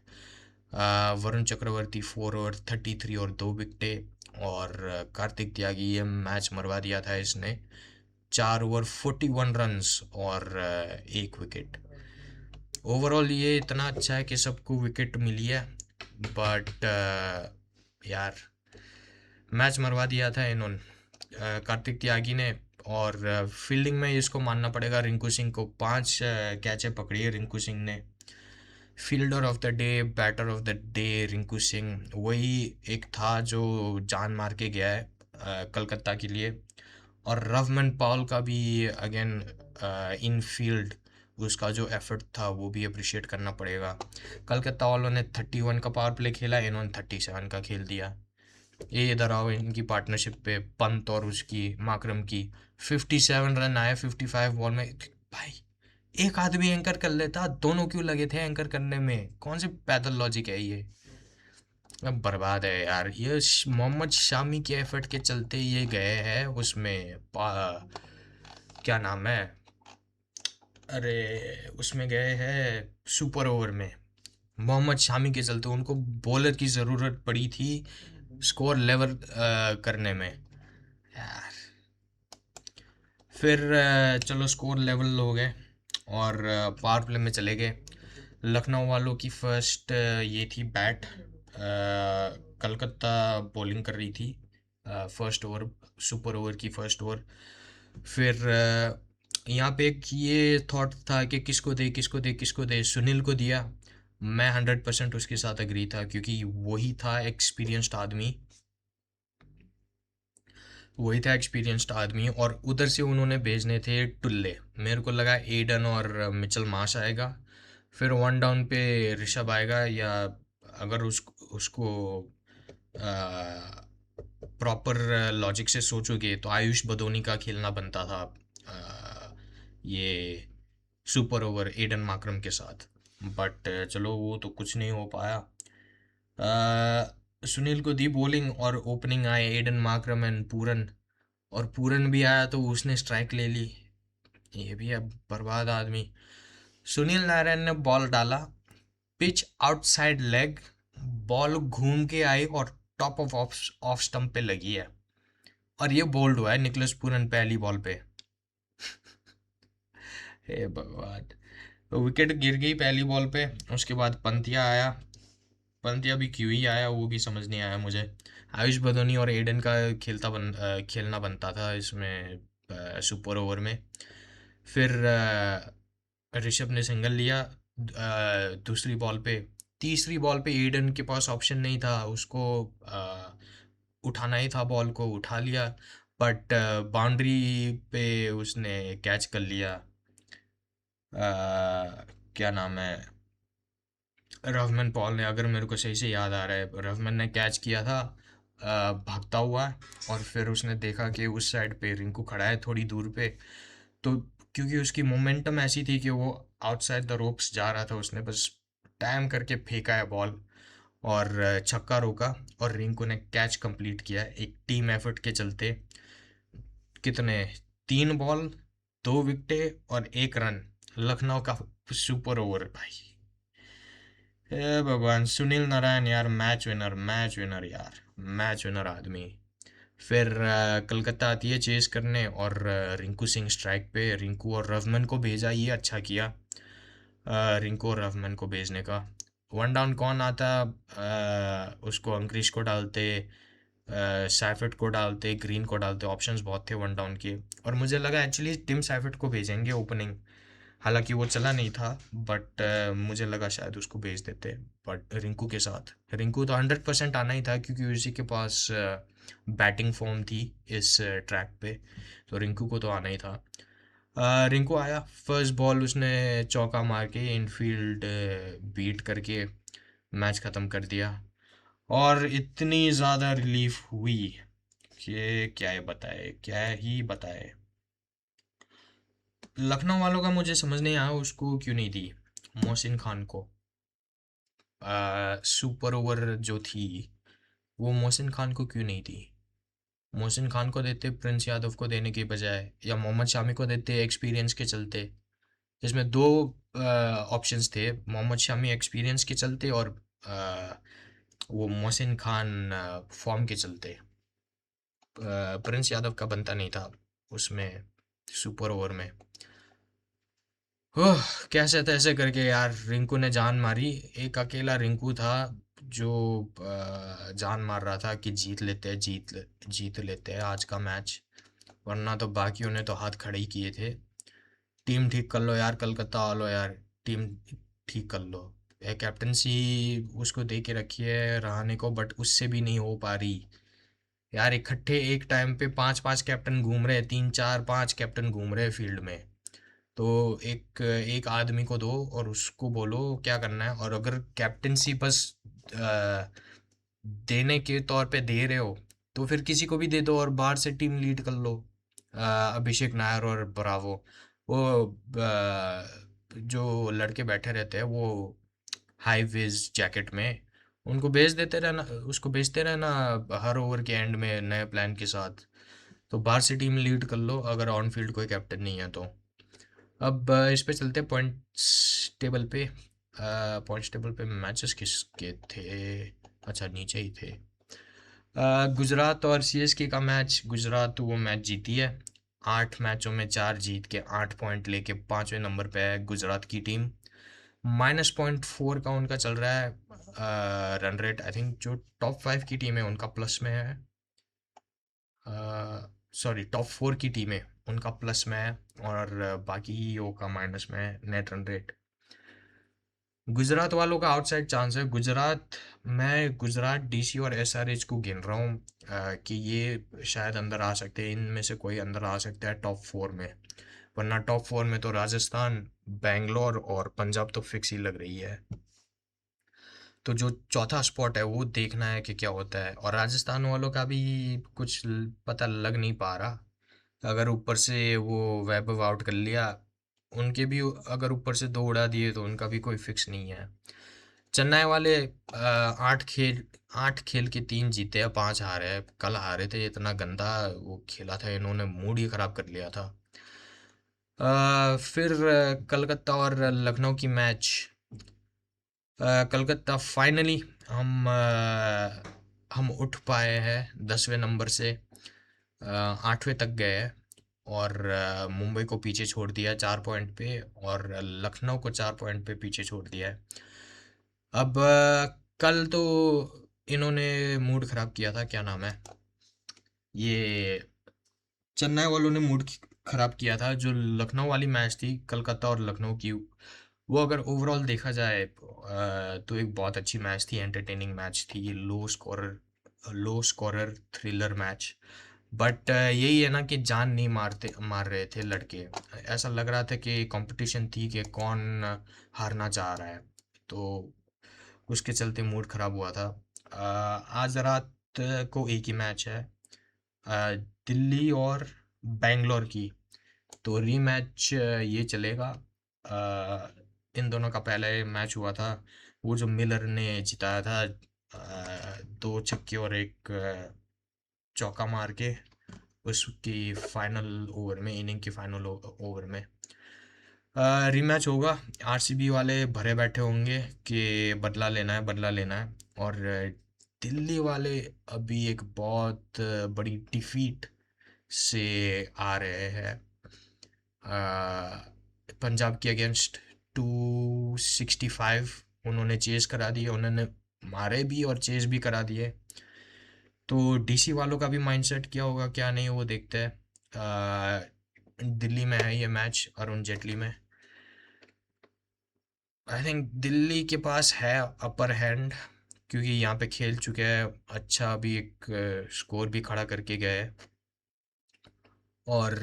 वरुण चक्रवर्ती 4 ओवर 33 और 2 विकेटें। और कार्तिक त्यागी, ये मैच मरवा दिया था इसने, 4 ओवर 41 रन्स और 1 विकेट। ओवरऑल ये इतना अच्छा है कि सबको विकेट मिली है, बट यार मैच मरवा दिया था इन्होंने, कार्तिक त्यागी ने। और फील्डिंग में इसको मानना पड़ेगा, रिंकू सिंह को 5 कैचें पकड़ी है रिंकू सिंह ने। Fielder of the day, batter of the day Rinku Singh वही एक था जो जान मार के गया है कलकत्ता के लिए। और रवमन पॉल का भी अगेन इन फील्ड उसका जो एफर्ट था वो भी अप्रिशिएट करना पड़ेगा। कलकत्ता वालों ने 31 का पावर प्ले खेला, इन्होंने 37 का खेल दिया। ये इधर आओ इनकी पार्टनरशिप पे, पंत और उसकी माकरम की। 57 रन आए 55 बॉल में। भाई, एक आदमी एंकर कर लेता, दोनों क्यों लगे थे एंकर करने में? कौन सी पैथोलॉजिक लॉजिक है ये? अब बर्बाद है यार ये। मोहम्मद शामी के एफर्ट के चलते ये गए हैं उसमें क्या नाम है, अरे उसमें गए हैं सुपर ओवर में। मोहम्मद शामी के चलते उनको बॉलर की ज़रूरत पड़ी थी स्कोर लेवल करने में यार। फिर चलो स्कोर लेवल हो गए और पावर प्ले में चले गए। लखनऊ वालों की फर्स्ट ये थी बैट। कलकत्ता बॉलिंग कर रही थी फर्स्ट ओवर, सुपर ओवर की फर्स्ट ओवर। फिर यहाँ पे एक ये थॉट था कि किसको दे किसको दे किसको दे, सुनील को दिया। मैं 100% उसके साथ एग्री था, क्योंकि वही था एक्सपीरियंस्ड आदमी और उधर से उन्होंने भेजने थे टुल्ले। मेरे को लगा एडन और मिचल मार्श आएगा, फिर 1 डाउन पे ऋषभ आएगा, या अगर उसको प्रॉपर लॉजिक से सोचोगे तो आयुष बदोनी का खेलना बनता था ये सुपर ओवर एडन मार्क्रम के साथ। बट चलो वो तो कुछ नहीं हो पाया। सुनील को दी बॉलिंग और ओपनिंग आए एडन मार्क्रम एंड पूरन। और पूरन भी आया तो उसने स्ट्राइक ले ली। ये भी है बर्बाद आदमी। सुनील नारायण ने बॉल डाला, पिच आउटसाइड लेग, बॉल घूम के आई और टॉप ऑफ स्टंप पे लगी है। और ये बोल्ड हुआ है निकलस पूरन पहली बॉल पे। हे भगवान, विकेट गिर गई पहली बॉल पे। उसके बाद पंतिया आया। पंतिया भी क्यों ही आया वो भी समझ नहीं आया मुझे। आयुष बदोनी और एडन का खेलना बनता था इसमें सुपर ओवर में। फिर ऋषभ ने सिंगल लिया दूसरी बॉल पे। तीसरी बॉल पे एडन के पास ऑप्शन नहीं था, उसको उठाना ही था, बॉल को उठा लिया, बट बाउंड्री पे उसने कैच कर लिया। क्या नाम है, रवमन पॉल ने, अगर मेरे को सही से याद आ रहा है, रवमन ने कैच किया था भागता हुआ। और फिर उसने देखा कि उस साइड पे रिंकू खड़ा है थोड़ी दूर पे, तो क्योंकि उसकी मोमेंटम ऐसी थी कि वो आउटसाइड द रोप्स जा रहा था, उसने बस टाइम करके फेंका है बॉल और छक्का रोका और रिंकू ने कैच कंप्लीट किया एक टीम एफर्ट के चलते। कितने, 3 बॉल 2 विकेटें और 1 रन, लखनऊ का सुपर ओवर भाई। हे भगवान, सुनील नारायण यार, मैच विनर यार, मैच विनर आदमी। फिर कलकत्ता आती है चेस करने, और रिंकू सिंह स्ट्राइक पे, रिंकू और रवमन को भेजा, ये अच्छा किया रिंकू और रवमन को भेजने का। वन डाउन कौन आता, उसको अंक्रिश को डालते, सैफर्ट को डालते, ग्रीन को डालते, ऑप्शंस बहुत थे वन डाउन के। और मुझे लगा एक्चुअली टिम सैफर्ट को भेजेंगे ओपनिंग, हालांकि वो चला नहीं था, बट मुझे लगा शायद उसको भेज देते। बट रिंकू के साथ, रिंकू तो 100% आना ही था, क्योंकि उसी के पास बैटिंग फॉर्म थी इस ट्रैक पे, तो रिंकू को तो आना ही था। रिंकू आया, फर्स्ट बॉल उसने चौका मार के इनफील्ड बीट करके मैच ख़त्म कर दिया। और इतनी ज़्यादा रिलीफ हुई कि क्या ही बताए। लखनऊ वालों का मुझे समझ नहीं आया उसको क्यों नहीं दी, मोहसिन खान को सुपर ओवर जो थी, वो मोहसिन खान को क्यों नहीं दी। मोहसिन खान को देते प्रिंस यादव को देने की बजाय, या मोहम्मद शामी को देते एक्सपीरियंस के चलते। इसमें दो ऑप्शंस थे, मोहम्मद शामी एक्सपीरियंस के चलते, और वो मोहसिन खान फॉर्म के चलते। प्रिंस यादव का बनता नहीं था उसमें, सुपर ओवर में। ओह, कैसे तैसे करके यार रिंकू ने जान मारी। एक अकेला रिंकू था जो जान मार रहा था कि जीत लेते हैं आज का मैच, वरना तो बाकियों ने तो हाथ खड़े ही किए थे। टीम ठीक कर लो यार, कलकत्ता वालों यार, टीम ठीक कर लो। कैप्टनसी उसको दे के रखी है रहाणे को, बट उससे भी नहीं हो पा रही यार। इकट्ठे एक टाइम पे पांच पांच कैप्टन घूम रहे हैं, तीन चार पांच कैप्टन घूम रहे हैं फील्ड में। तो एक एक आदमी को दो और उसको बोलो क्या करना है। और अगर कैप्टनसी बस अ, देने के तौर पे दे रहे हो, तो फिर किसी को भी दे दो और बाहर से टीम लीड कर लो। अभिषेक नायर और ब्रावो, वो जो लड़के बैठे रहते हैं वो हाई विज जैकेट में, उनको भेज देते रहना, उसको भेजते रहना हर ओवर के एंड में नए प्लान के साथ। तो बाहर से टीम लीड कर लो अगर ऑन फील्ड कोई कैप्टन नहीं है तो। अब इस पे चलते पॉइंट्स टेबल पे। पॉइंट्स टेबल पे मैचेस किसके थे, अच्छा नीचे ही थे। गुजरात और सीएसके का मैच, गुजरात वो मैच जीती है, 8 मैचों में 4 जीत के 8 पॉइंट लेके 5वें नंबर पे है गुजरात की टीम। -0.4 का उनका चल रहा है रन रेट। आई थिंक जो टॉप 5 की टीम है उनका प्लस में है, सॉरी टॉप 4 की टीम है उनका प्लस में है, और बाकी का माइनस में है नेट रन रेट। गुजरात वालों का आउटसाइड चांस है। मैं गुजरात डीसी और एसआरएच को गिन रहा हूँ कि ये शायद अंदर आ सकते हैं, इनमें से कोई अंदर आ सकता है टॉप 4 में। वरना टॉप 4 में तो राजस्थान, बेंगलोर और पंजाब तो फिक्स ही लग रही है। तो जो चौथा स्पॉट है वो देखना है कि क्या होता है। और राजस्थान वालों का भी कुछ पता लग नहीं पा रहा। अगर ऊपर से वो वैभव आउट कर लिया, उनके भी अगर ऊपर से 2 उड़ा दिए तो उनका भी कोई फिक्स नहीं है। चेन्नई वाले 8 खेल के 3 जीते हैं, 5 हारे हैं। कल हारे थे, इतना गंदा वो खेला था इन्होंने, मूड ही खराब कर लिया था। फिर कलकत्ता और लखनऊ की मैच। कलकत्ता फाइनली हम उठ पाए हैं 10वें नंबर से 8वें तक गए हैं, और मुंबई को पीछे छोड़ दिया 4 पॉइंट पे, और लखनऊ को 4 पॉइंट पे पीछे छोड़ दिया है। अब कल तो इन्होंने मूड खराब किया था, क्या नाम है ये, चेन्नई वालों ने मूड खराब किया था। जो लखनऊ वाली मैच थी कलकत्ता और लखनऊ की, वो अगर ओवरऑल देखा जाए तो एक बहुत अच्छी मैच थी, एंटरटेनिंग मैच थी, लो स्कोरर थ्रिलर मैच। बट यही है ना कि जान नहीं मार रहे थे लड़के। ऐसा लग रहा था कि कंपटीशन थी कि कौन हारना चाह रहा है, तो उसके चलते मूड खराब हुआ था। आज रात को एक ही मैच है, अ, दिल्ली और बैंगलोर की। तो रीमैच ये चलेगा। इन दोनों का पहले मैच हुआ था, वो जो मिलर ने जिताया था 2 छक्के और एक चौका मार के, उसकी फाइनल ओवर में, इनिंग की फाइनल ओवर में। रीमैच होगा। आरसीबी वाले भरे बैठे होंगे कि बदला लेना है, बदला लेना है। और दिल्ली वाले अभी एक बहुत बड़ी डिफीट से आ रहे हैं। पंजाब के अगेंस्ट 265 उन्होंने चेज करा दिए, उन्होंने मारे भी और चेज भी करा दिए। तो डीसी वालों का भी माइंडसेट क्या होगा क्या नहीं, वो देखते हैं। दिल्ली में है ये मैच, अरुण जेटली में। आई थिंक दिल्ली के पास है अपर हैंड, क्योंकि यहाँ पे खेल चुके हैं, अच्छा भी एक स्कोर भी खड़ा करके गए हैं। और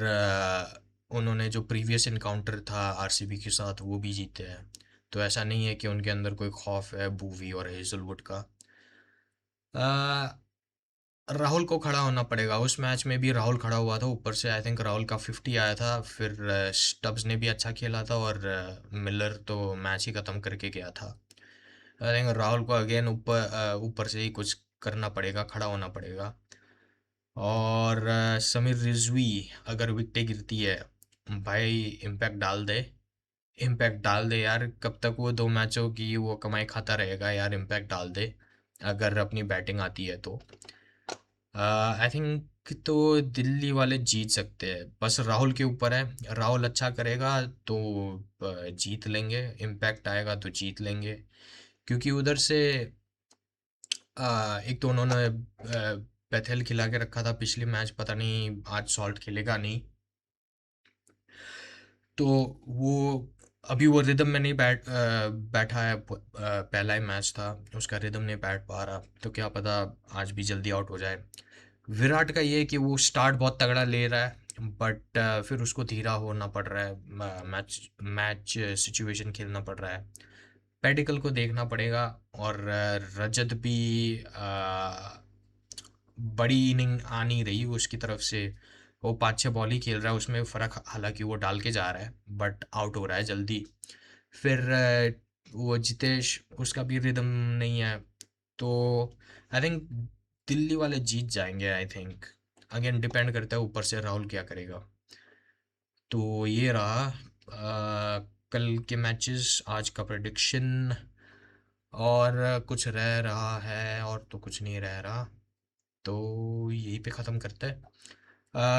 उन्होंने जो प्रीवियस इनकाउंटर था आरसीबी के साथ वो भी जीते हैं। तो ऐसा नहीं है कि उनके अंदर कोई खौफ है बूवी और हेजलवुड का। राहुल को खड़ा होना पड़ेगा। उस मैच में भी राहुल खड़ा हुआ था, ऊपर से आई थिंक राहुल का 50 आया था। फिर स्टब्स ने भी अच्छा खेला था और मिलर तो मैच ही ख़त्म करके गया था। आई थिंक राहुल को अगेन ऊपर से ही कुछ करना पड़ेगा, खड़ा होना पड़ेगा। और समीर रिजवी अगर विकेटें गिरती है, भाई इम्पैक्ट डाल दे, इम्पैक्ट डाल दे यार। कब तक वो 2 मैचों की वो कमाई खाता रहेगा यार, इम्पैक्ट डाल दे अगर अपनी बैटिंग आती है तो। आई थिंक तो दिल्ली वाले जीत सकते हैं, बस राहुल के ऊपर है। राहुल अच्छा करेगा तो जीत लेंगे, इम्पैक्ट आएगा तो जीत लेंगे। क्योंकि उधर से एक तो उन्होंने बेथेल खिला के रखा था पिछले मैच, पता नहीं आज सॉल्ट खेलेगा नहीं। तो वो अभी वो रिदम में नहीं बैठा है। पहला ही मैच था, उसका रिदम नहीं बैठ पा रहा, तो क्या पता आज भी जल्दी आउट हो जाए। विराट का ये है कि वो स्टार्ट बहुत तगड़ा ले रहा है, बट फिर उसको धीरा होना पड़ रहा है, मैच मैच सिचुएशन खेलना पड़ रहा है। पेडिकल को देखना पड़ेगा। और रजत भी बड़ी इनिंग आ नहीं रही उसकी तरफ से। वो 5-6 बॉल ही खेल रहा है, उसमें फ़र्क हालांकि वो डाल के जा रहा है, बट आउट हो रहा है जल्दी। फिर वो जितेश, उसका भी रिदम नहीं है। तो आई थिंक दिल्ली वाले जीत जाएंगे आई थिंक। अगेन डिपेंड करता है ऊपर से राहुल क्या करेगा। तो ये रहा कल के मैचेस, आज का प्रेडिक्शन। और कुछ रह रहा है और तो कुछ नहीं रह रहा, तो यहीं पे ख़त्म करते हैं।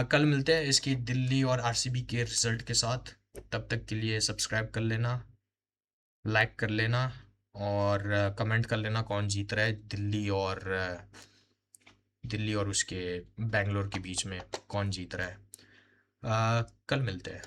कल मिलते हैं इसकी दिल्ली और आरसीबी के रिजल्ट के साथ। तब तक के लिए सब्सक्राइब कर लेना, लाइक कर लेना, और कमेंट कर लेना कौन जीत रहा है, दिल्ली और उसके बैंगलोर के बीच में कौन जीत रहा है। कल मिलते हैं।